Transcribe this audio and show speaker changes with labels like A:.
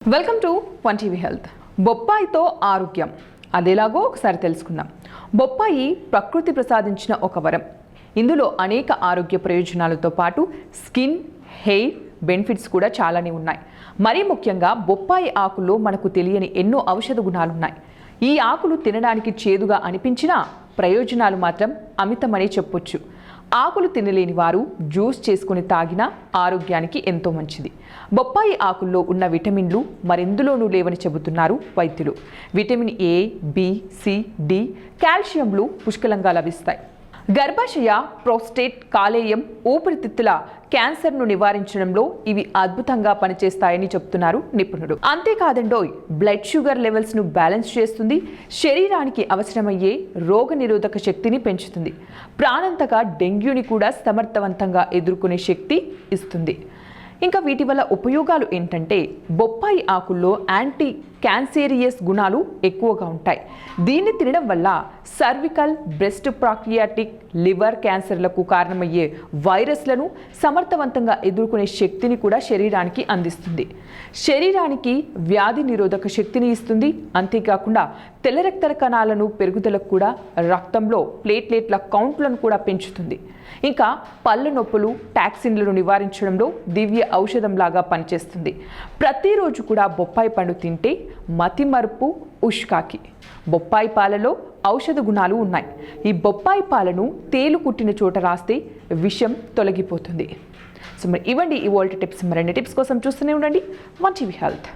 A: Welcome to one TV health. బొప్పాయితో ఆరోగ్యం అదేలాగో ఒకసారి తెలుసుకుందాం. బొప్పాయి ప్రకృతి ప్రసాదించిన ఒక వరం. ఇందులో అనేక ఆరోగ్య ప్రయోజనాలతో పాటు స్కిన్, హెయిర్ బెనిఫిట్స్ కూడా చాలానే ఉన్నాయి. మరీ ముఖ్యంగా బొప్పాయి ఆకుల్లో మనకు తెలియని ఎన్నో ఔషధ గుణాలు ఉన్నాయి. ఈ ఆకులు తినడానికి చేదుగా అనిపించినా ప్రయోజనాలు మాత్రం అమితమనే చెప్పొచ్చు. ఆకులు తినలేని వారు జ్యూస్ చేసుకుని తాగినా ఆరోగ్యానికి ఎంతో మంచిది. బొప్పాయి ఆకుల్లో ఉన్న విటమిన్లు మరెందులోనూ లేవని చెబుతున్నారు వైద్యులు. Vitamin A, B, C, D, కాల్షియంలు పుష్కలంగా లభిస్తాయి. గర్భాశయ, ప్రోస్టేట్, కాలేయం, ఊపిరితిత్తుల క్యాన్సర్ను నివారించడంలో ఇవి అద్భుతంగా పనిచేస్తాయని చెప్తున్నారు నిపుణులు. అంతేకాదండోయ్, బ్లడ్ షుగర్ లెవెల్స్ను బ్యాలెన్స్ చేస్తుంది. శరీరానికి అవసరమయ్యే రోగనిరోధక శక్తిని పెంచుతుంది. ప్రాణాంతక డెంగ్యూని కూడా సమర్థవంతంగా ఎదుర్కొనే శక్తి ఇస్తుంది. ఇంకా వీటి వల్ల ఉపయోగాలు ఏంటంటే, బొప్పాయి ఆకుల్లో యాంటీ క్యాన్సేరియస్ గుణాలు ఎక్కువగా ఉంటాయి. దీన్ని తినడం వల్ల సర్వికల్, బ్రెస్ట్, ప్రాక్రియాటిక్, లివర్ క్యాన్సర్లకు కారణమయ్యే వైరస్లను సమర్థవంతంగా ఎదుర్కొనే శక్తిని కూడా శరీరానికి అందిస్తుంది. శరీరానికి వ్యాధి నిరోధక శక్తిని ఇస్తుంది. అంతేకాకుండా తెల్ల రక్త కణాలను పెరుగుదలకు కూడా, రక్తంలో ప్లేట్లెట్ల కౌంట్లను కూడా పెంచుతుంది. ఇంకా పళ్ళ నొప్పులు, టాక్సిన్లను నివారించడంలో దివ్య ఔషధంలాగా పనిచేస్తుంది. ప్రతిరోజు కూడా బొప్పాయి పండు తింటే మతిమరుపు, ఉష్కాకి. బొప్పాయి పాలలో ఔషధ గుణాలు ఉన్నాయి. ఈ బొప్పాయి పాలను తేలు కుట్టిన చోట రాస్తే విషం తొలగిపోతుంది. సో మరి ఇవ్వండి ఇవాల్టి టిప్స్. మరిన్ని టిప్స్ కోసం చూస్తూనే ఉండండి వన్ టీవీ హెల్త్.